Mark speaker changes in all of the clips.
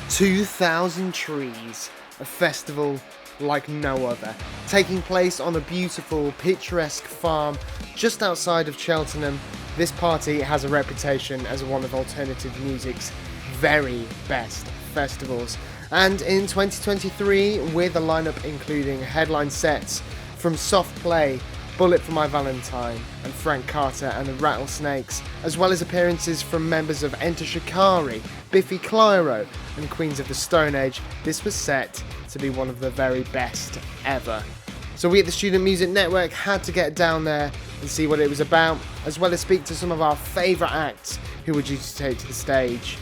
Speaker 1: 2,000 Trees, a festival like no other, taking place on a beautiful, picturesque farm just outside of Cheltenham. This party has a reputation as one of alternative music's very best festivals. And in 2023, with a lineup including headline sets from Soft Play, Bullet for My Valentine, and Frank Carter and the Rattlesnakes, as well as appearances from members of Enter Shikari, Biffy Clyro, and Queens of the Stone Age, this was set to be one of the very best ever. So we at the Student Music Network had to get down there and see what it was about, as well as speak to some of our favourite acts who were due to take to the stage.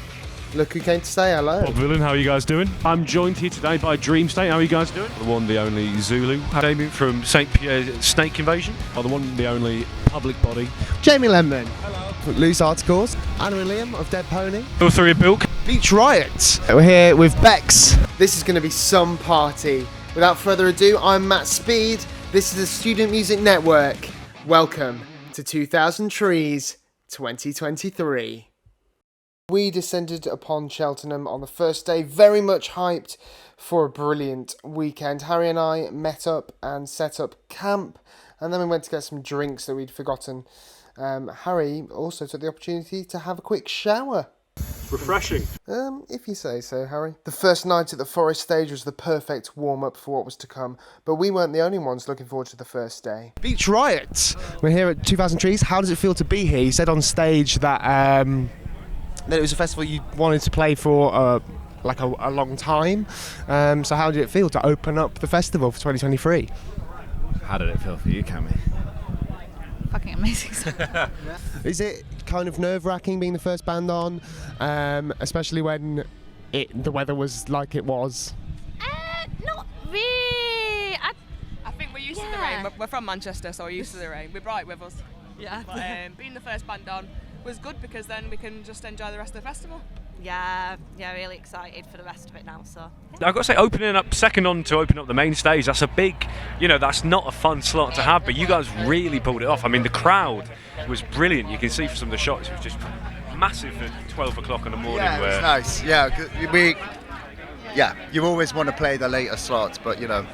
Speaker 1: Look who came to say hello.
Speaker 2: Bob Vylan, how are you guys doing? I'm joined here today by Dream State. How are you guys doing? The one, the only Zulu. Damien from St Pierre Snake Invasion. By the one, the only Public Body.
Speaker 1: Jamie Lenman. Hello. Loose Articles. Anna and Liam of Dead Pony.
Speaker 2: All three of Bilk.
Speaker 1: Beach Riot. We're here with Bex. This is going to be some party. Without further ado, I'm Matt Speed. This is the Student Music Network. Welcome to 2,000 Trees 2023. We descended upon Cheltenham on the first day, very much hyped for a brilliant weekend. Harry and I met up and set up camp, and then we went to get some drinks that we'd forgotten. Harry also took the opportunity to have a quick shower.
Speaker 2: Refreshing.
Speaker 1: If you say so, Harry. The first night at the Forest stage was the perfect warm-up for what was to come, but we weren't the only ones looking forward to the first day. Beach Riot! We're here at 2,000 Trees. How does it feel to be here? You said on stage that it was a festival you wanted to play for a long time. So how did it feel to open up the festival for 2023?
Speaker 3: How did it feel for you, Cammy?
Speaker 4: Fucking amazing.
Speaker 1: Is it kind of nerve-wracking being the first band on, especially when the weather was like it was?
Speaker 4: Not really.
Speaker 5: I think we're used to the rain. We're from Manchester, so we're used to the rain. We brought it with us.
Speaker 4: Yeah.
Speaker 5: But being the first band on was good because then we can just enjoy the rest of the festival.
Speaker 4: Yeah, really excited for the rest of it now. So.
Speaker 2: I've got to say, opening up second on to open up the main stage, that's a big, that's not a fun slot to have, but you guys really pulled it off. I mean, the crowd was brilliant. You can see from some of the shots, it was just massive at 12 o'clock in the morning.
Speaker 6: Yeah, it was nice. Yeah, you always want to play the later slots, but there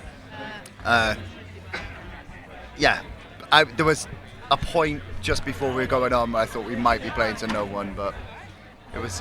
Speaker 6: was a point just before we were going on where I thought we might be playing to no one, but it was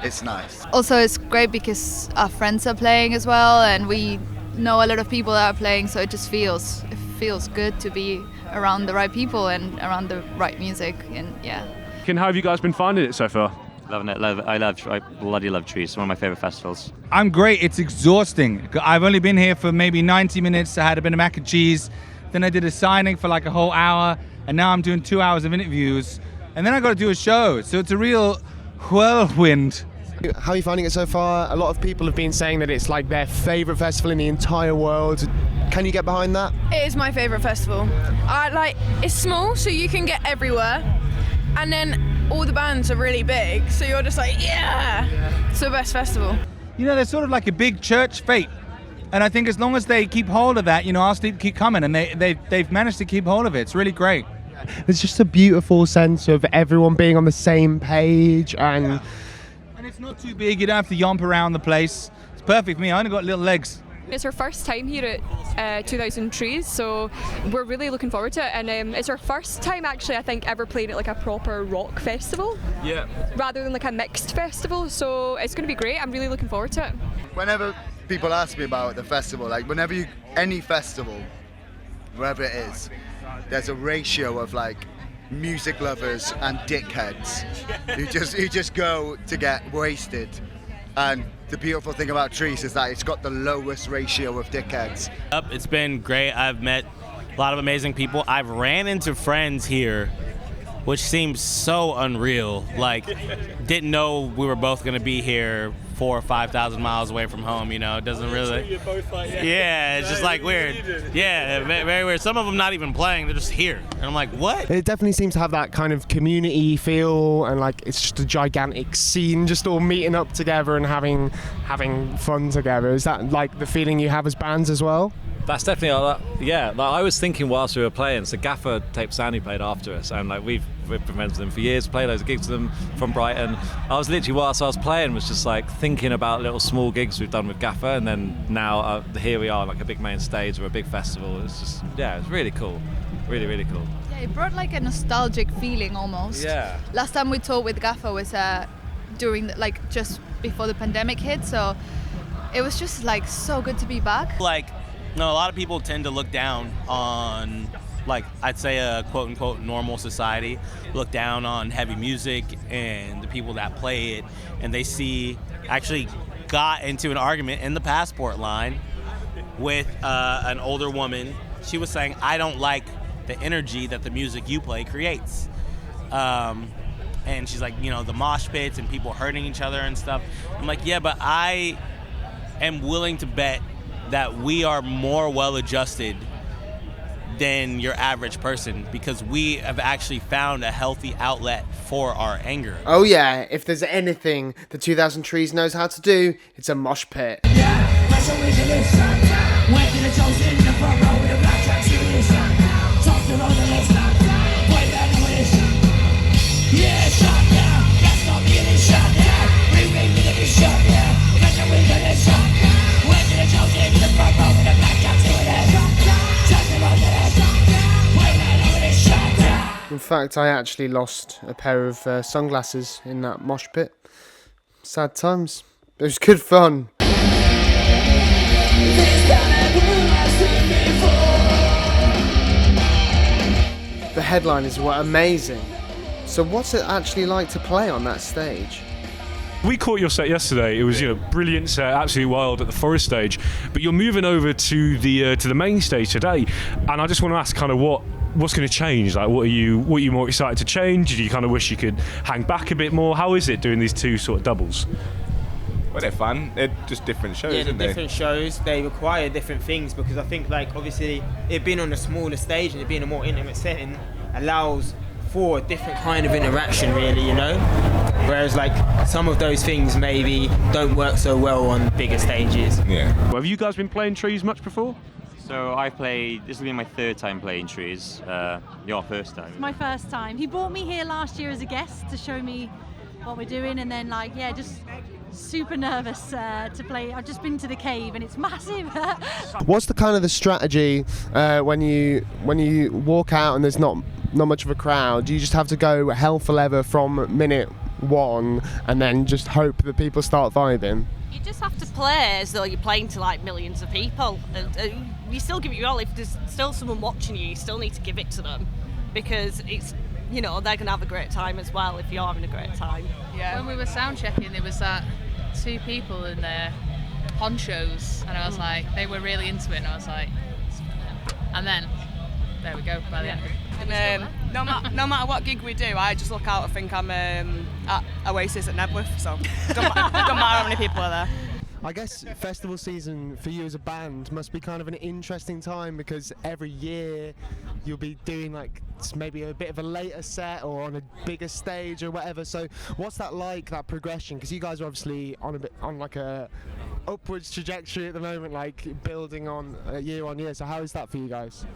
Speaker 6: it's nice.
Speaker 4: Also, it's great because our friends are playing as well, and we know a lot of people that are playing, so it feels good to be around the right people and around the right music, and yeah.
Speaker 2: How have you guys been finding it so far?
Speaker 7: Loving it. I bloody love Trees. It's one of my favourite festivals.
Speaker 8: I'm great. It's exhausting. I've only been here for maybe 90 minutes. I had a bit of mac and cheese. Then I did a signing for like a whole hour. And now I'm doing 2 hours of interviews. And then I got to do a show. So it's a real whirlwind.
Speaker 1: How are you finding it so far? A lot of people have been saying that it's like their favourite festival in the entire world. Can you get behind that?
Speaker 9: It is my favourite festival. It's small, so you can get everywhere. And then all the bands are really big, so you're just like, yeah! It's the best festival.
Speaker 8: They're sort of like a big church fete. And I think as long as they keep hold of that, our sleep keep coming, and they've managed to keep hold of it. It's really great.
Speaker 1: There's just a beautiful sense of everyone being on the same page, and...
Speaker 8: Yeah. And it's not too big, you don't have to yomp around the place. It's perfect for me, I only got little legs.
Speaker 10: It's our first time here at 2,000 Trees, so we're really looking forward to it, and it's our first time actually, I think, ever playing at like a proper rock festival.
Speaker 2: Yeah.
Speaker 10: Rather than like a mixed festival, so it's going to be great. I'm really looking forward to it.
Speaker 6: Whenever people ask me about the festival, any festival, wherever it is, there's a ratio of music lovers and dickheads who just go to get wasted. And the beautiful thing about Trees is that it's got the lowest ratio of dickheads.
Speaker 7: It's been great. I've met a lot of amazing people. I've ran into friends here, which seems so unreal. Didn't know we were both going to be here 4,000 or 5,000 miles away from home. It doesn't really. Yeah, it's just weird. Yeah, very weird. Some of them not even playing; they're just here, and I'm like, what?
Speaker 1: It definitely seems to have that kind of community feel, and it's just a gigantic scene, just all meeting up together and having fun together. Is that the feeling you have as bands as well?
Speaker 3: That's definitely, yeah. Like I was thinking whilst we were playing, so Gaffer Tape Sandy played after us, and like we've been friends with them for years, played loads of gigs with them from Brighton. I was literally, whilst I was playing, was just like thinking about little small gigs we've done with Gaffer, and then now here we are, like a big main stage or a big festival. It's just, yeah, it's really cool. Really, really cool.
Speaker 4: Yeah, it brought like a nostalgic feeling almost.
Speaker 3: Yeah.
Speaker 4: Last time we toured with Gaffer was during like just before the pandemic hit, so it was just like so good to be back.
Speaker 7: Like, no, a lot of people tend to look down on, like, I'd say a quote unquote normal society, look down on heavy music and the people that play it, and they actually got into an argument in the passport line with an older woman. She was saying, I don't like the energy that the music you play creates. And she's like, you know, the mosh pits and people hurting each other and stuff. I'm like, yeah, but I am willing to bet that we are more well-adjusted than your average person because we have actually found a healthy outlet for our anger.
Speaker 1: Oh yeah, if there's anything the 2000 Trees knows how to do, it's a mosh pit. In fact, I actually lost a pair of sunglasses in that mosh pit. Sad times. It was good fun. The headliners were amazing. So what's it actually like to play on that stage?
Speaker 2: We caught your set yesterday. It was, you know, brilliant set, absolutely wild at the Forest stage. But you're moving over to the main stage today, and I just want to ask, kind of what's going to change? Like, what are you more excited to change? Do you kind of wish you could hang back a bit more? How is it doing these two sort of doubles?
Speaker 11: Well, they're fun. They're just different shows,
Speaker 12: Yeah,
Speaker 11: aren't they?
Speaker 12: different shows. They require different things because I think, like, obviously, it being on a smaller stage and it being a more intimate setting allows for a different kind of interaction, really, you know? Whereas, like, some of those things maybe don't work so well on bigger stages.
Speaker 11: Yeah.
Speaker 2: Well, have you guys been playing Trees much before?
Speaker 13: So this will be my third time playing Trees. Your first time?
Speaker 14: My first time. He brought me here last year as a guest to show me what we're doing, and then just super nervous to play. I've just been to the cave and it's massive.
Speaker 1: What's the kind of the strategy when you walk out and there's not much of a crowd? Do you just have to go hell for leather from minute one and then just hope that people start vibing?
Speaker 15: You just have to play as though you're playing to like millions of people. You still give it your all. If there's still someone watching you, you still need to give it to them because it's, you know, they're going to have a great time as well if you're having a great time.
Speaker 16: Yeah. When we were sound checking, there was that two people in their ponchos, and I was like, they were really into it, and I was like, and then there we go. By the end.
Speaker 5: No matter what gig we do, I just look out and think I'm at Oasis at Nebworth, so don't matter how many people are there.
Speaker 1: I guess festival season for you as a band must be kind of an interesting time because every year you'll be doing like maybe a bit of a later set or on a bigger stage or whatever. So what's that like, that progression? Because you guys are obviously on like a upwards trajectory at the moment, like building on year on year. So how is that for you guys?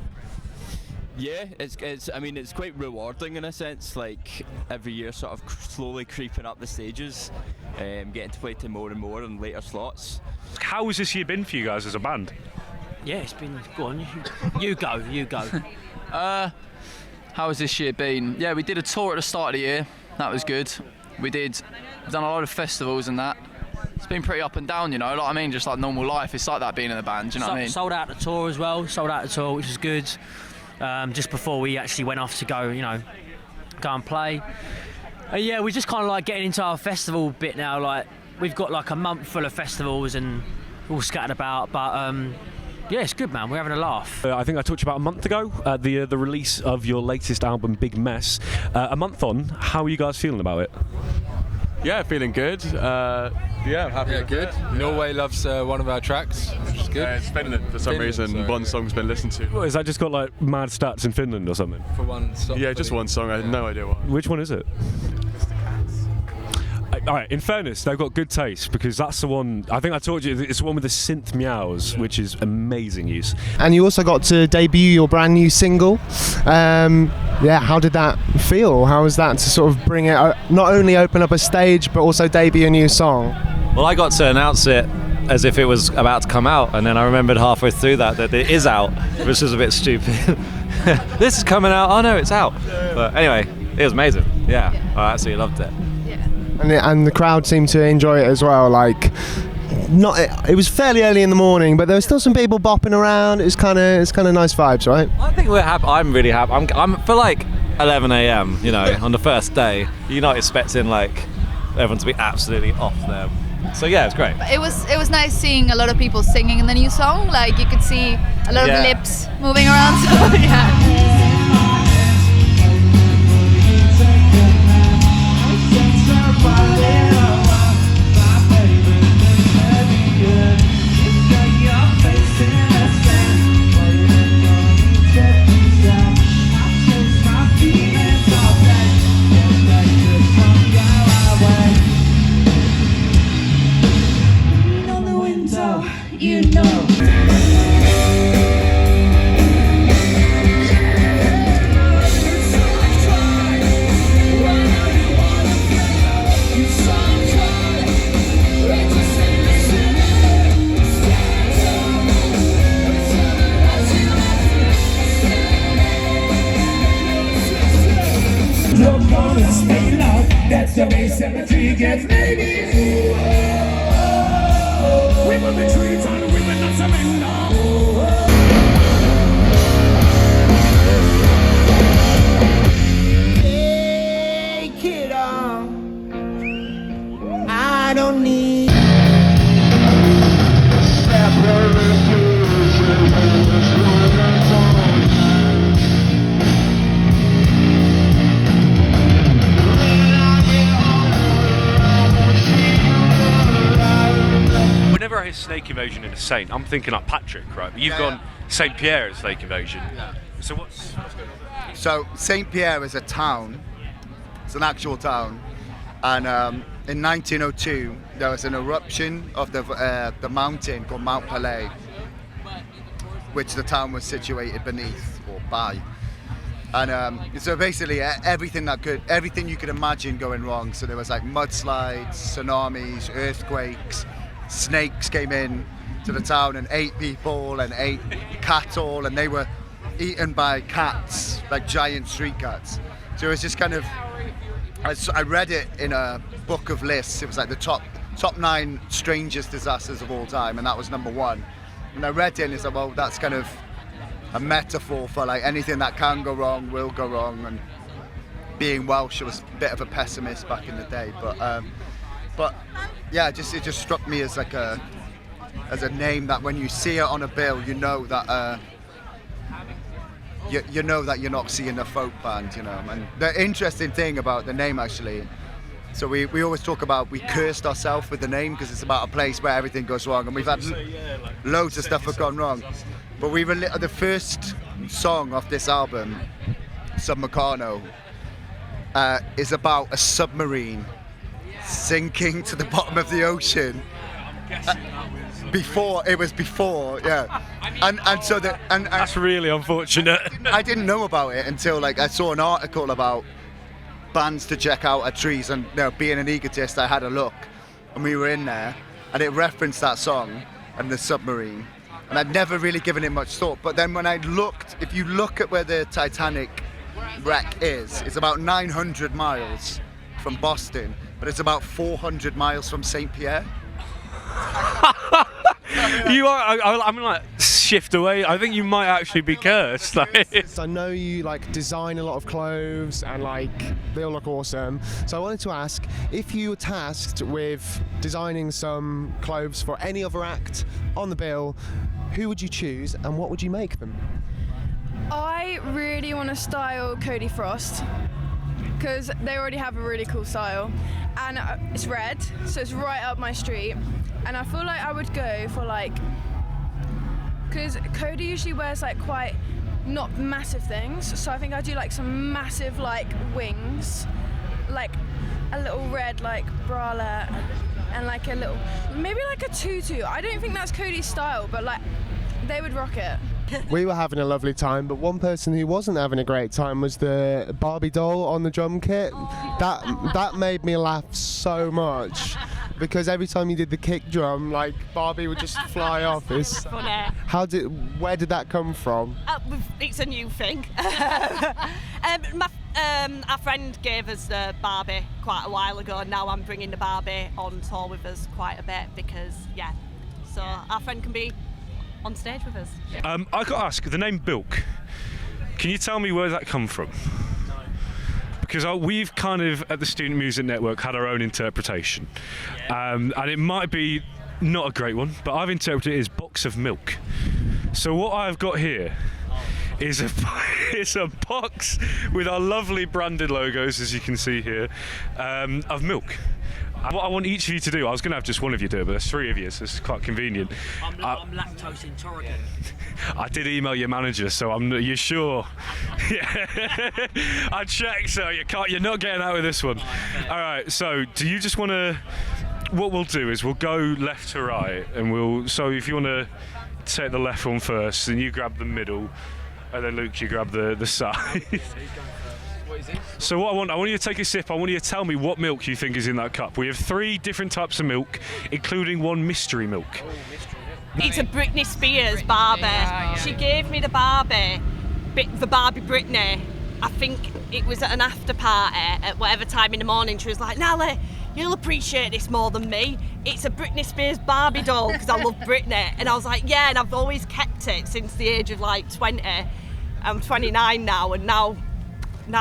Speaker 17: Yeah, it's quite rewarding in a sense, like every year sort of slowly creeping up the stages, getting to play to more and more and later slots.
Speaker 2: How has this year been for you guys as a band?
Speaker 18: Yeah, it's been, go on, you go.
Speaker 19: How has this year been? Yeah, we did a tour at the start of the year, that was good. We've done a lot of festivals and that. It's been pretty up and down, you know, like I mean, just like normal life, it's like that being in the band, do you know what I mean?
Speaker 18: Sold out the tour as well, which was good. Just before we actually went off to go and play. Yeah, we're just kind of like getting into our festival bit now. Like we've got like a month full of festivals and all scattered about, but yeah, it's good, man. We're having a laugh.
Speaker 2: I think I talked about a month ago, the release of your latest album, Big Mess. A month on, how are you guys feeling about it?
Speaker 11: Yeah, feeling good. Yeah, I'm happy.
Speaker 20: Yeah, good. Norway loves one of our tracks, which is good.
Speaker 11: It's Finland for some reason.
Speaker 20: So.
Speaker 11: One song's been listened to.
Speaker 2: What, has that just got like mad stats in Finland or something?
Speaker 20: For one song.
Speaker 11: Yeah, just one song. I had no idea what.
Speaker 2: Which one is it? Like, all right, in fairness, they've got good taste because that's the one. I think I told you it's the one with the synth meows, which is amazing use.
Speaker 1: And you also got to debut your brand new single. Yeah, how did that feel? How was that to sort of bring it, not only open up a stage, but also debut a new song?
Speaker 3: Well, I got to announce it as if it was about to come out, and then I remembered halfway through that it is out, which was a bit stupid. This is coming out. Oh no, it's out. But anyway, it was amazing. Yeah, I absolutely loved it.
Speaker 1: And the crowd seemed to enjoy it as well. Like, it was fairly early in the morning, but there were still some people bopping around. It's kind of nice vibes, right?
Speaker 3: I think we're happy. I'm really happy. I'm for like 11 a.m. You know, on the first day. You're not expecting like everyone to be absolutely off there. So yeah, it's great.
Speaker 4: It was nice seeing a lot of people singing in the new song. Like you could see a lot of lips moving around. So yeah.
Speaker 21: You know. Don't wanna stay low. That's the way cemetery gets maybe. We will be trees and we will not surrender. Take it on. I don't need.
Speaker 2: Whenever I hear Snake Invasion in a Saint, I'm thinking like Patrick, right? But you've gone St Pierre Snake Invasion. Yeah. So what's going on?
Speaker 6: So St Pierre is a town. It's an actual town, and in 1902 there was an eruption of the mountain called Mount Pelée, which the town was situated beneath or by. And so basically everything you could imagine going wrong. So there was like mudslides, tsunamis, earthquakes. Snakes came in to the town and ate people and ate cattle, and they were eaten by cats, like giant street cats. So it was just kind of, I read it in a book of lists. It was like the top 9 strangest disasters of all time, and that was number 1. And I read it and it's like, well, that's kind of a metaphor for like anything that can go wrong will go wrong. And being Welsh, I was a bit of a pessimist back in the day, but yeah, it just struck me as like a name that when you see it on a bill, you know that you know that you're not seeing a folk band, you know. And the interesting thing about the name, actually, so we always talk about we cursed ourselves with the name because it's about a place where everything goes wrong, and we've had loads of stuff have gone wrong. But the first song off this album, Submarino, is about a submarine sinking to the bottom of the ocean. Before, yeah. And so that's
Speaker 2: really unfortunate.
Speaker 6: I didn't know about it until like I saw an article about bands to check out at Trees, and being an egotist, I had a look, and we were in there, and it referenced that song and the submarine, and I'd never really given it much thought. But then when I looked, if you look at where the Titanic wreck is, it's about 900 miles from Boston, but it's about 400 miles from St Pierre.
Speaker 2: You are. I'm like shift away. I think you might actually be cursed.
Speaker 1: I know you like design a lot of clothes and like they all look awesome. So I wanted to ask if you were tasked with designing some clothes for any other act on the bill, who would you choose and what would you make them?
Speaker 9: I really want to style Cody Frost because they already have a really cool style, and it's red, so it's right up my street. And I feel like I would go for like, because Cody usually wears like quite not massive things, so I think I'd do like some massive like wings, like a little red like bralette and like a little, maybe like a tutu. I don't think that's Cody's style, but like they would rock it.
Speaker 1: We were having a lovely time, but one person who wasn't having a great time was the Barbie doll on the drum kit. That made me laugh so much, because every time you did the kick drum, like Barbie would just fly off.
Speaker 15: Funny.
Speaker 1: Where did that come from?
Speaker 15: It's a new thing. Our friend gave us the Barbie quite a while ago, and now I'm bringing the Barbie on tour with us quite a bit because, so our friend can be on stage with us.
Speaker 2: I got to ask, the name Bilk, can you tell me where that come from? No. Because we've kind of, at the Student Music Network, had our own interpretation. And it might be not a great one, but I've interpreted it as box of milk. So what I've got here is a box with our lovely branded logos, as you can see here, of milk. What I want each of you to do, I was going to have just one of you do it, but there's 3 of you, so it's quite convenient.
Speaker 18: I'm lactose intolerant.
Speaker 2: I did email your manager, so you're sure? Yeah. I checked, so you're not getting out with this one. All right, so do you just want to, what we'll do is we'll go left to right, and so if you want to take the left one first, and you grab the middle, and then Luke, you grab the side.
Speaker 20: What is it?
Speaker 2: So what I want you to take a sip. I want you to tell me what milk you think is in that cup. We have 3 different types of milk, including one mystery milk.
Speaker 15: It's a Britney Spears Barbie. She gave me the Barbie Britney. I think it was at an after party at whatever time in the morning. She was like, Nally, you'll appreciate this more than me. It's a Britney Spears Barbie doll because I love Britney. And I was like, yeah, and I've always kept it since the age of like 20. I'm 29 now, and now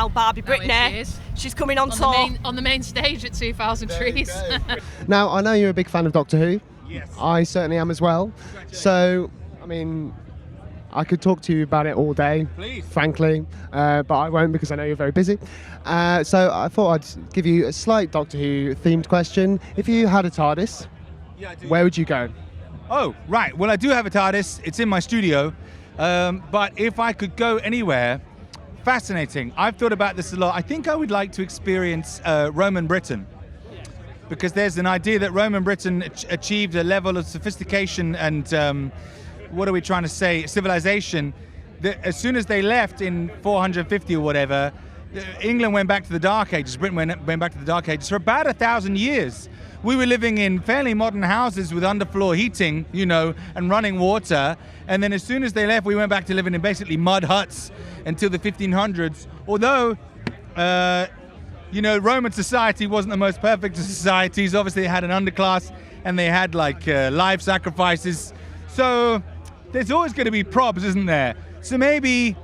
Speaker 15: Barbie Britney, she's coming on tour.
Speaker 16: On the main stage at 2,000 Trees.
Speaker 1: Now, I know you're a big fan of Doctor Who.
Speaker 8: Yes.
Speaker 1: I certainly am as well. So, I mean, I could talk to you about it all day,
Speaker 8: Please.
Speaker 1: frankly, but I won't because I know you're very busy. So I thought I'd give you a slight Doctor Who themed question. If you had a TARDIS, where would you go?
Speaker 8: Oh, right. Well, I do have a TARDIS. It's in my studio. But if I could go anywhere, fascinating. I've thought about this a lot. I think I would like to experience Roman Britain, because there's an idea that Roman Britain achieved a level of sophistication and what are we trying to say, civilization, that as soon as they left in 450 or whatever, England went back to the Dark Ages, Britain went back to the Dark Ages. For about 1,000 years, we were living in fairly modern houses with underfloor heating, and running water. And then as soon as they left, we went back to living in basically mud huts until the 1500s. Although, Roman society wasn't the most perfect of societies. Obviously, they had an underclass and they had live sacrifices. So there's always going to be probs, isn't there? So maybe,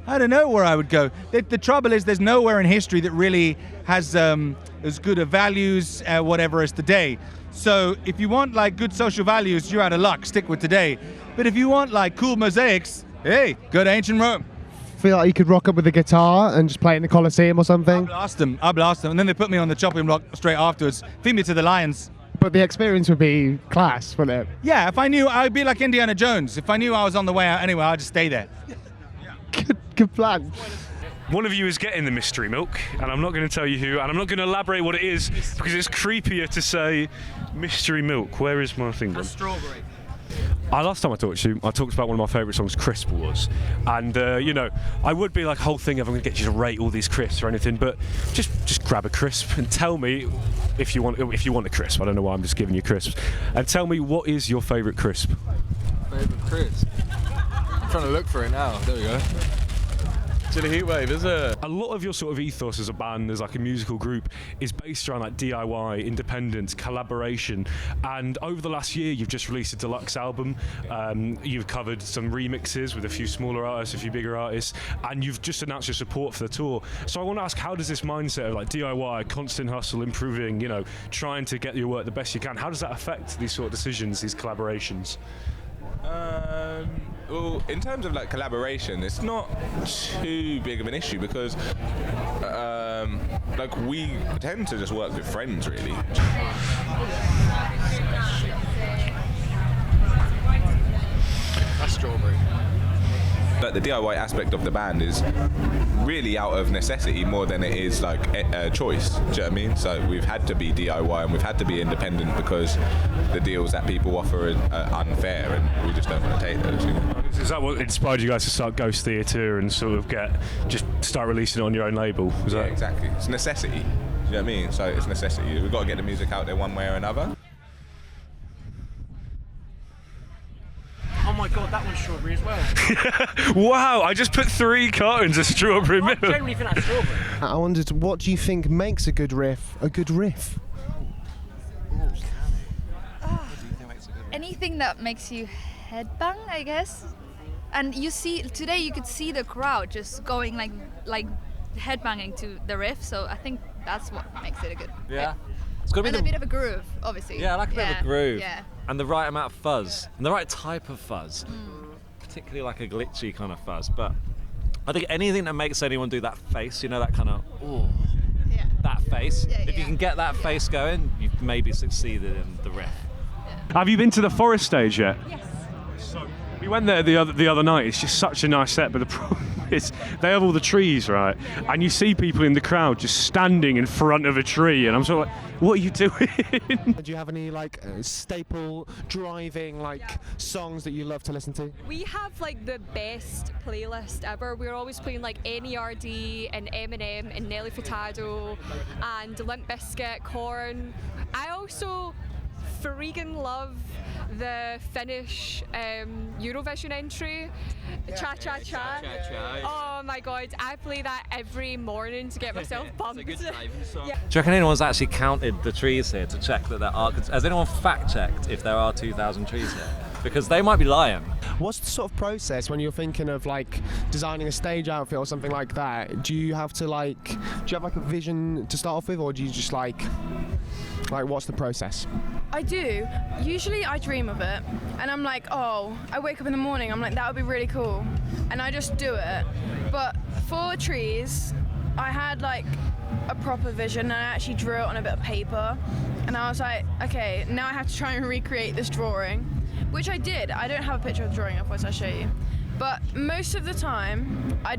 Speaker 8: I don't know where I would go. The trouble is there's nowhere in history that really has as good of values, whatever, as today. So if you want good social values, you're out of luck. Stick with today. But if you want cool mosaics, hey, go to ancient Rome.
Speaker 1: Feel like you could rock up with a guitar and just play in the Colosseum or something?
Speaker 8: I'll blast them. And then they put me on the chopping block straight afterwards. Feed me to the lions.
Speaker 1: But the experience would be class, wouldn't it?
Speaker 8: Yeah, if I knew, I'd be like Indiana Jones. If I knew I was on the way out anyway, I'd just stay there.
Speaker 1: Good plan.
Speaker 2: One of you is getting the mystery milk, and I'm not going to tell you who, and I'm not going to elaborate what it is, because it's creepier to say mystery milk. Where is my thing?
Speaker 18: A strawberry.
Speaker 2: Last time I talked to you, I talked about one of my favourite songs, Crisp was, and I would be like a whole thing of I'm going to get you to rate all these crisps or anything, but just grab a crisp and tell me if you want a crisp. I don't know why I'm just giving you crisps, and tell me what is your favourite crisp.
Speaker 20: Favourite crisp? I'm trying to look for it now. There we go. Chili Heatwave, is it?
Speaker 2: A lot of your sort of ethos as a band, as a musical group, is based around DIY, independence, collaboration. And over the last year, you've just released a deluxe album. You've covered some remixes with a few smaller artists, a few bigger artists, and you've just announced your support for the tour. So I want to ask, how does this mindset of DIY, constant hustle, improving, trying to get your work the best you can, how does that affect these sort of decisions, these collaborations?
Speaker 22: Well, in terms of collaboration, it's not too big of an issue because we tend to just work with friends, really.
Speaker 20: That's strawberry.
Speaker 22: like the DIY aspect of the band is really out of necessity more than it is like a choice. Do you know what I mean? So we've had to be DIY and we've had to be independent because the deals that people offer are unfair, and we just don't want to take those. You know?
Speaker 2: Is that what inspired you guys to start Ghost Theatre and sort of just start releasing it on your own label?
Speaker 22: Yeah, exactly. It's necessity. Do you know what I mean? So it's necessity. We've got to get the music out there one way or another.
Speaker 18: Oh my god, that one's strawberry as well.
Speaker 2: Wow, I just put 3 cartons of strawberry milk.
Speaker 18: I generally think that's strawberry.
Speaker 1: I wondered, what do you think makes a good riff a good riff?
Speaker 4: Anything that makes you headbang, I guess. And you could see the crowd just going like headbanging to the riff. So I think that's what makes it a good.
Speaker 3: Yeah. It's got to be
Speaker 4: a bit of a groove, obviously.
Speaker 3: Yeah, I like a bit of a groove.
Speaker 4: Yeah.
Speaker 3: And the right amount of fuzz. And the right type of fuzz. Particularly like a glitchy kind of fuzz. But I think anything that makes anyone do that face, you know, that kind of, that face. If you can get that face going, you've maybe succeeded in the riff.
Speaker 2: Have you been to the Forest stage yet? Yes. We went there the other night. It's just such a nice set, but the problem is they have all the trees, right? And you see people in the crowd just standing in front of a tree, and I'm sort of like, what are you doing?
Speaker 1: Do you have any staple driving songs that you love to listen to?
Speaker 7: We have the best playlist ever. We're always playing NERD and Eminem and Nelly Furtado and Limp Bizkit, Korn. I also freaking love the Finnish Eurovision entry, Cha Cha Cha. Oh my god, I play that every morning to get myself pumped.
Speaker 3: It's a good driving song. Yeah. Do you reckon anyone's actually counted the trees here to check that there are? Has anyone fact-checked if there are 2,000 trees here? Because they might be lying.
Speaker 1: What's the sort of process when you're thinking of designing a stage outfit or something like that? Do you have to do you have a vision to start off with, or do you just what's the process?
Speaker 9: I do. Usually I dream of it and I'm like, oh, I wake up in the morning, I'm like, that would be really cool. And I just do it. But for trees, I had a proper vision and I actually drew it on a bit of paper. And I was like, okay, now I have to try and recreate this drawing, which I did. I don't have a picture of the drawing, otherwise I'll show you. But most of the time, I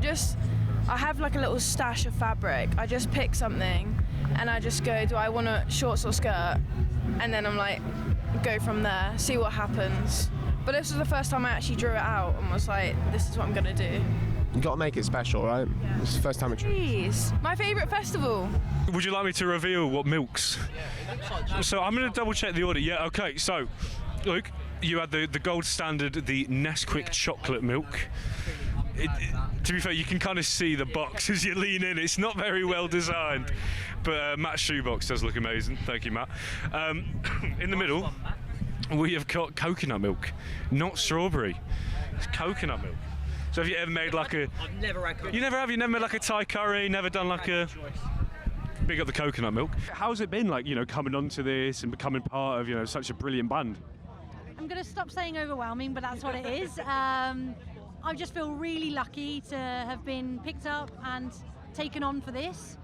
Speaker 9: have a little stash of fabric. I just pick something and I just go, do I want a shorts or skirt? And then I'm go from there, see what happens. But this was the first time I actually drew it out and was like, this is what I'm gonna do.
Speaker 1: You gotta make it special, right? Yeah. It's the first time I drew.
Speaker 9: Trees, my favourite festival.
Speaker 2: Would you like me to reveal what milks? Yeah, it looks like so I'm gonna double check the order. Yeah, okay, so look, you had the gold standard, the Nesquik chocolate milk. To be fair, you can kind of see the box as you lean in. It's not very well designed, but Matt's shoebox does look amazing. Thank you, Matt. In the middle, we have got coconut milk, not strawberry. It's coconut milk. So have you ever made
Speaker 18: I've never had coconut.
Speaker 2: You never have? You never made a Thai curry? Never done a... Big up the coconut milk. How's it been, coming onto this and becoming part of, such a brilliant band?
Speaker 14: I'm going to stop saying overwhelming, but that's what it is. I just feel really lucky to have been picked up and taken on for this.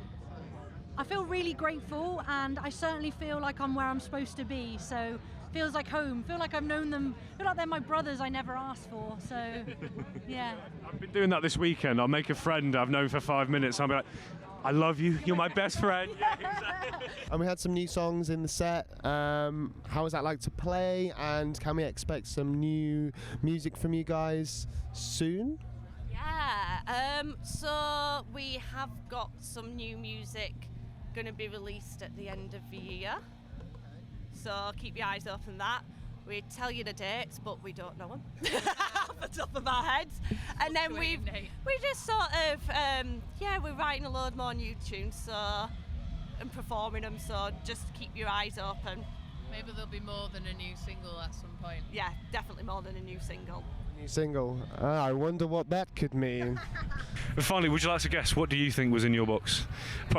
Speaker 14: I feel really grateful, and I certainly feel like I'm where I'm supposed to be. So feels like home. Feel like I've known them. Feel like they're my brothers I never asked for. So yeah.
Speaker 2: I've been doing that this weekend. I'll make a friend I've known for 5 minutes. I'll be like, I love you. You're my best friend.
Speaker 1: And we had some new songs in the set. How was that like to play? And can we expect some new music from you guys soon?
Speaker 15: Yeah. So we have got some new music going to be released at the end of the year. So keep your eyes open that. We tell you the dates, but we don't know them off the top of our heads. And then we just sort of, we're writing a load more new tunes and performing them, so just keep your eyes open.
Speaker 16: Maybe there'll be more than a new single at some point.
Speaker 15: Yeah, definitely more than a new single.
Speaker 1: New single. I wonder what that could mean.
Speaker 2: And finally, would you like to guess, what do you think was in your box?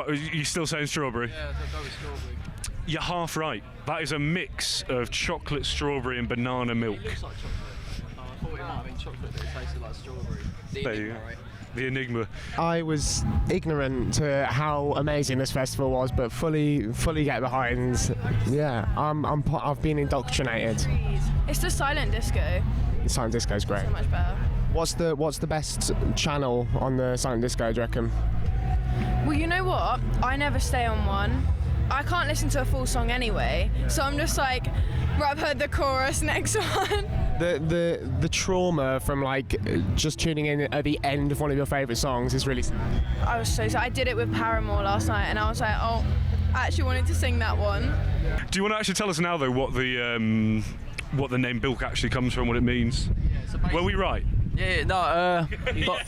Speaker 2: You still saying strawberry?
Speaker 20: Yeah, I'll go with strawberry.
Speaker 2: You're half right. That is a mix of chocolate, strawberry and banana milk.
Speaker 20: It looks like chocolate. I thought it might have been chocolate that tasted like strawberry.
Speaker 2: There you go. Right? The Enigma.
Speaker 1: I was ignorant to how amazing this festival was, but fully get behind. Yeah, I've been indoctrinated.
Speaker 9: It's the silent disco.
Speaker 1: The silent disco is great.
Speaker 9: So much better.
Speaker 1: What's the best channel on the silent disco, do you reckon?
Speaker 9: Well, you know what? I never stay on one. I can't listen to a full song anyway, so I'm just like, right, I've heard the chorus, next one.
Speaker 1: The trauma from like just tuning in at the end of one of your favourite songs is really sad.
Speaker 9: I was so sad. I did it with Paramore last night, and I was like, oh, I actually wanted to sing that one.
Speaker 2: Do you want to actually tell us now though what the name Bilk actually comes from, what it means? Were we right?
Speaker 19: Yeah, no,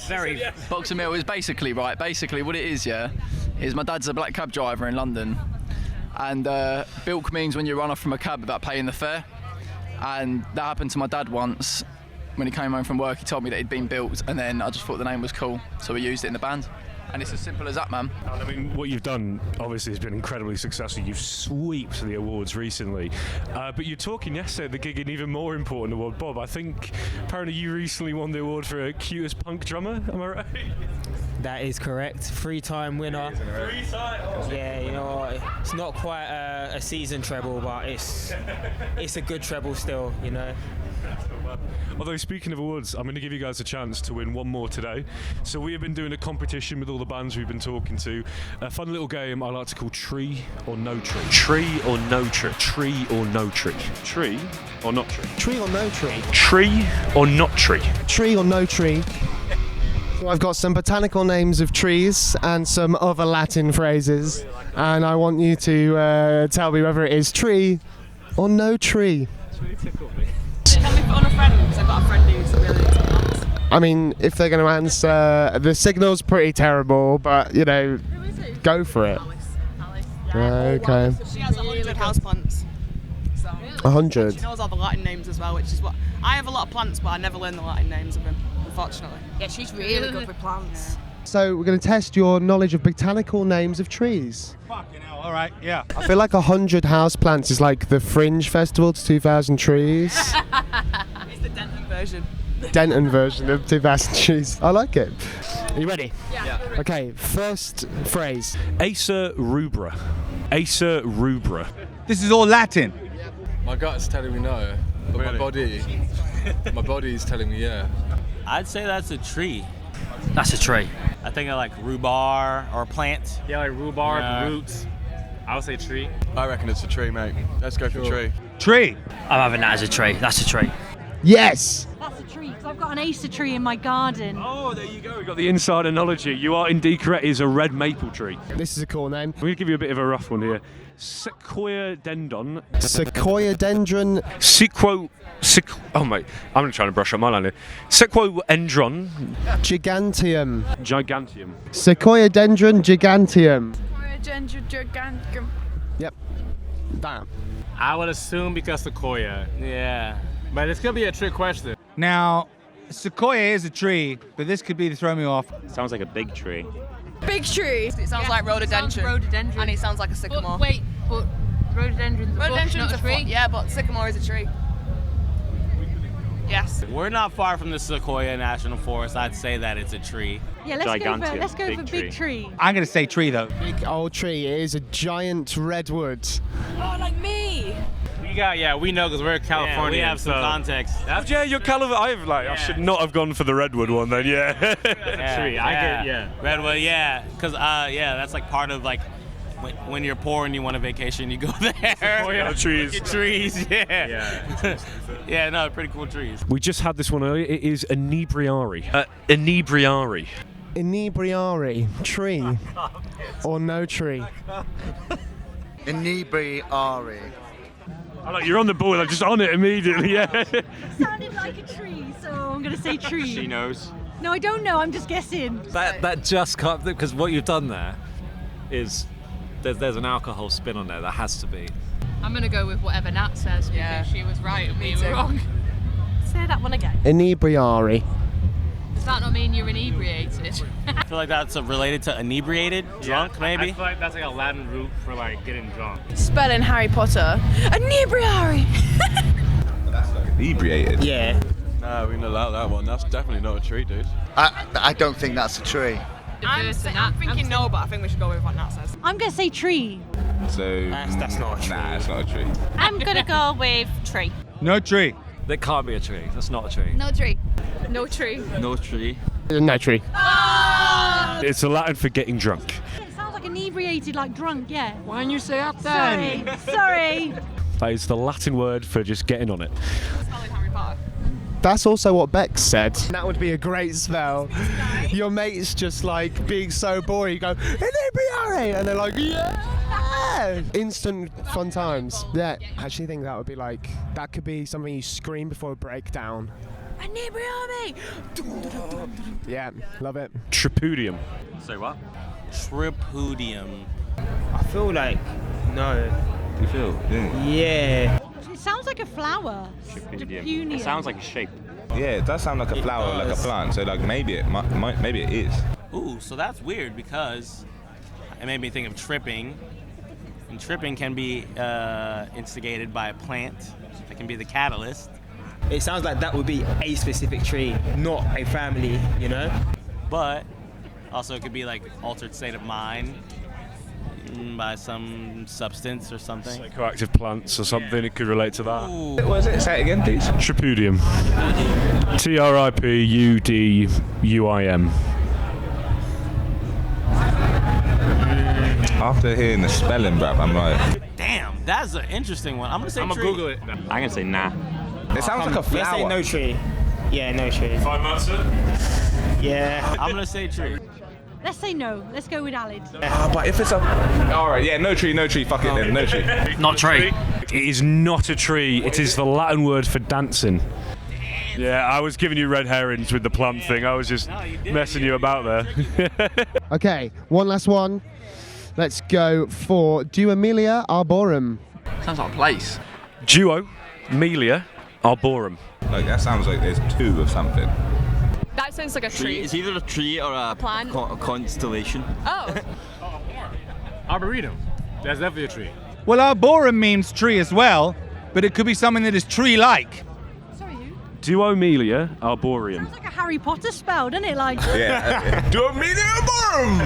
Speaker 19: very box of meal is basically right. Basically, what it is, is my dad's a black cab driver in London, and bilk means when you run off from a cab without paying the fare, and that happened to my dad once. When he came home from work, he told me that he'd been bilked, and then I just thought the name was cool, so we used it in the band. And it's as simple as that, man.
Speaker 2: I mean, what you've done obviously has been incredibly successful. You've sweeped the awards recently, but you're talking yesterday at the gig an even more important award, Bob. I think apparently you recently won the award for cutest punk drummer. Am I right?
Speaker 10: That is correct. 3-time winner.
Speaker 2: 3 times.
Speaker 10: Yeah, you know, it's not quite a season treble, but it's a good treble still, you know.
Speaker 2: Although, speaking of awards, I'm going to give you guys a chance to win one more today. So we have been doing a competition with all the bands we've been talking to. A fun little game I like to call Tree or No Tree. Tree or No Tree. Tree or No Tree. Tree or not tree.
Speaker 1: Tree or no tree.
Speaker 2: Tree or not tree.
Speaker 1: Tree or no tree. So I've got some botanical names of trees and some other Latin phrases, and I want you to tell me whether it is tree or no tree.
Speaker 5: Tell me if on a friend, because I've got a friend who's really into plants.
Speaker 1: I mean, if they're going to answer, the signal's pretty terrible, but, you know, go for it. Okay.
Speaker 5: She has 100 houseplants. So
Speaker 1: 100?
Speaker 5: She knows all the Latin names as well, which is what... I have a lot of plants, but I never learn the Latin names of them, unfortunately.
Speaker 15: Yeah, she's really good with plants.
Speaker 1: So we're going to test your knowledge of botanical names of trees.
Speaker 8: Fucking hell, all right, yeah.
Speaker 1: I feel like 100 houseplants is like the Fringe Festival to 2,000 trees.
Speaker 5: It's the Denton version.
Speaker 1: Denton version of 2,000 trees. I like it. Are you ready?
Speaker 5: Yeah.
Speaker 1: Okay, first phrase.
Speaker 2: Acer rubra. Acer rubra.
Speaker 8: This is all Latin.
Speaker 20: My gut's telling me no, but my body is telling me yeah.
Speaker 12: I'd say that's a tree.
Speaker 18: That's a tree.
Speaker 12: I think I like rhubarb or a plant.
Speaker 23: Yeah, like rhubarb, roots. I would say tree.
Speaker 20: I reckon it's a tree, mate. Let's go for tree.
Speaker 8: Tree.
Speaker 18: I'm having that as a tree. That's a tree.
Speaker 1: Yes.
Speaker 14: That's a tree, because I've got an Acer tree in my garden.
Speaker 2: Oh, there you go. We've got the insider knowledge here. You are indeed correct. It's a red maple tree.
Speaker 1: This is a cool name.
Speaker 2: I'm going to give you a bit of a rough one here. Sequoia dendron.
Speaker 1: Sequoia dendron.
Speaker 2: Oh, mate. I'm trying to brush up my line here. Sequoiadendron.
Speaker 1: Giganteum.
Speaker 2: Giganteum.
Speaker 1: Sequoiadendron giganteum.
Speaker 9: Giganteum.
Speaker 1: Yep. Damn.
Speaker 23: I would assume because sequoia. Yeah. But it's going to be a trick question.
Speaker 8: Now, sequoia is a tree, but this could be to throw me off.
Speaker 13: Sounds like a big tree.
Speaker 9: Big tree.
Speaker 5: It sounds like rhododendron. And it sounds like a sycamore.
Speaker 16: Wait, but rhododendron's a bush, not a tree?
Speaker 5: Yeah, but sycamore is a tree. Yes.
Speaker 12: We're not far from the Sequoia National Forest. I'd say that it's a tree.
Speaker 14: Yeah, let's go for big tree.
Speaker 8: I'm going to say tree, though.
Speaker 1: Big old tree. It is a giant redwood.
Speaker 5: Oh, like me.
Speaker 23: We know because we're California.
Speaker 12: We have some context.
Speaker 2: Yeah, you're California. I should not have gone for the redwood one then. Yeah.
Speaker 23: Tree. I get
Speaker 12: redwood. Yeah, because that's like part of like when you're poor and you want a vacation, you go there.
Speaker 2: Trees.
Speaker 12: Trees. Yeah. Yeah. No, pretty cool trees.
Speaker 2: We just had this one earlier. It is inebriari. Inebriari.
Speaker 1: Inebriari. Tree. Or no tree.
Speaker 6: Inebriari.
Speaker 2: You're on the ball. I'm just on it immediately. Yeah.
Speaker 14: Sounded like a tree, so I'm going to say tree.
Speaker 12: She knows.
Speaker 14: No, I don't know. I'm just guessing.
Speaker 3: That just can't, because what you've done there is there's an alcohol spin on there. That has to be.
Speaker 16: I'm going to go with whatever Nat says because she was right and we were wrong.
Speaker 14: Say that one again.
Speaker 1: Inebriari.
Speaker 16: Does that not mean you're inebriated?
Speaker 12: I feel like that's related to inebriated, drunk maybe.
Speaker 23: I feel like that's like a Latin root for like getting drunk.
Speaker 9: Spelling Harry Potter. Inebriari.
Speaker 22: That's like inebriated.
Speaker 14: Yeah.
Speaker 20: No, we didn't allow that one. That's definitely not a tree, dude.
Speaker 6: I don't think that's a tree.
Speaker 5: I'm thinking no, but I think we should go with what Nat says.
Speaker 14: I'm going to say tree.
Speaker 22: So
Speaker 14: That's not a tree.
Speaker 22: Nah, it's not a tree.
Speaker 15: I'm going to go with tree.
Speaker 8: No tree.
Speaker 3: That can't be a tree. That's not a tree.
Speaker 4: No tree.
Speaker 7: No tree.
Speaker 13: No tree.
Speaker 1: No tree.
Speaker 2: It's a Latin for getting drunk.
Speaker 14: It sounds like inebriated, like drunk, yeah.
Speaker 23: Why didn't you say that then?
Speaker 14: Sorry.
Speaker 2: That is the Latin word for just getting on it.
Speaker 1: That's also what Beck said. That would be a great spell. Your mate's just like being so bored, you go, inebriare! And they're like, yeah! Instant fun times. Yeah, I actually think that would be like, that could be something you scream before a breakdown. Inebriare! Yeah, love it.
Speaker 2: Tripudium.
Speaker 13: Say what?
Speaker 12: Tripudium.
Speaker 11: I feel like, no.
Speaker 13: You feel?
Speaker 11: Yeah.
Speaker 14: It sounds like a flower.
Speaker 13: Tripudium. It sounds like a shape.
Speaker 22: Yeah, it does sound like a flower, like a plant. So like maybe it is.
Speaker 12: Ooh, so that's weird because it made me think of tripping. And tripping can be instigated by a plant. That can be the catalyst.
Speaker 11: It sounds like that would be a specific tree, not a family, you know?
Speaker 12: But also it could be like altered state of mind by some substance or something.
Speaker 2: Psychoactive plants or something, it could relate to that.
Speaker 12: Ooh.
Speaker 22: What was it? Say it again, please.
Speaker 2: Tripudium. Tripudium.
Speaker 22: After hearing the spelling, bruv, I'm like...
Speaker 12: Damn, that's an interesting one. I'm gonna say
Speaker 23: I'm
Speaker 12: tree.
Speaker 23: gonna Google it.
Speaker 13: I'm gonna say nah.
Speaker 22: It sounds like a
Speaker 11: Let's say
Speaker 22: flower.
Speaker 11: no tree. Yeah, no tree.
Speaker 2: Final answer?
Speaker 11: Yeah.
Speaker 12: I'm gonna say tree.
Speaker 14: Let's say no. Let's go with Alid.
Speaker 22: But if it's a... Alright, yeah, no tree, fuck it then, no tree.
Speaker 2: Not tree. It is not a tree. It is the Latin word for dancing. Yeah, I was giving you red herrings with the plant thing. I was just messing you about there.
Speaker 1: Okay, one last one. Let's go for Duomelia arborum.
Speaker 20: Sounds like a place.
Speaker 2: Duomelia arborum.
Speaker 22: Like, that sounds like there's two of something.
Speaker 7: That sounds like a tree.
Speaker 13: It's either a tree or a
Speaker 7: plant.
Speaker 13: A constellation.
Speaker 7: Oh.
Speaker 23: Arboretum. That's definitely a tree.
Speaker 8: Well, arborum means tree as well, but it could be something that is tree-like.
Speaker 2: Duomelia arboreum.
Speaker 14: It's like a Harry Potter spell, doesn't it? Like.
Speaker 22: Yeah. Duomelia arborum!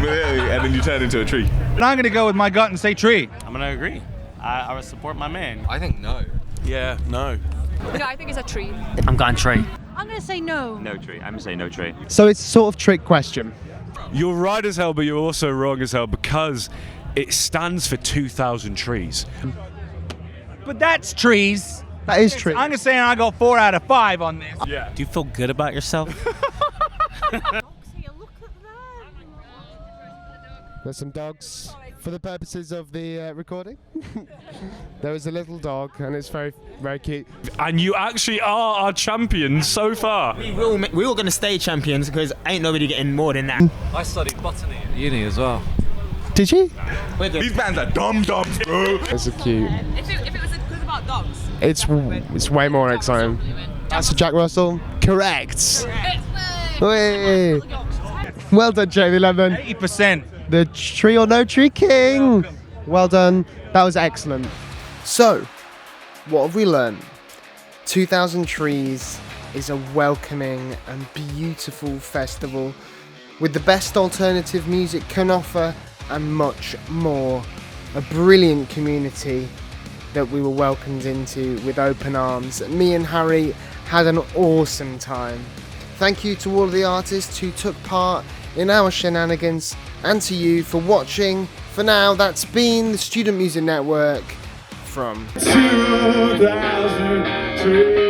Speaker 22: And then you turn into a tree.
Speaker 8: But I'm going to go with my gut and say tree.
Speaker 12: I'm gonna agree. I would support my man.
Speaker 20: I think no.
Speaker 12: Yeah, no.
Speaker 7: No, I think it's a tree.
Speaker 18: I'm going tree.
Speaker 14: I'm going to say no.
Speaker 13: No tree. I'm gonna say no tree.
Speaker 1: So it's a sort of trick question.
Speaker 2: You're right as hell, but you're also wrong as hell because it stands for 2,000 trees.
Speaker 8: But that's trees.
Speaker 1: That is true.
Speaker 8: I'm going to say I got 4 out of 5 on this.
Speaker 2: Yeah.
Speaker 12: Do you feel good about yourself?
Speaker 1: There's some dogs for the purposes of the recording. There is a little dog and it's very, very cute.
Speaker 2: And you actually are our champion so far.
Speaker 11: We're all going to stay champions because ain't nobody getting more than that.
Speaker 3: I studied botany at uni as well.
Speaker 1: Did you?
Speaker 22: These bands are dum-dums, bro.
Speaker 1: Those are cute.
Speaker 5: If it was good about dogs.
Speaker 1: It's way more exciting. That's a Jack Russell. Correct. Whey. Well done, Jamie Lenman.
Speaker 8: 80%.
Speaker 1: The tree or no tree king. Well done. That was excellent. So, what have we learned? 2,000 Trees is a welcoming and beautiful festival with the best alternative music can offer and much more. A brilliant community that we were welcomed into with open arms. Me and Harry had an awesome time. Thank you to all of the artists who took part in our shenanigans and to you for watching. For now, that's been the Student Music Network from
Speaker 17: 2003.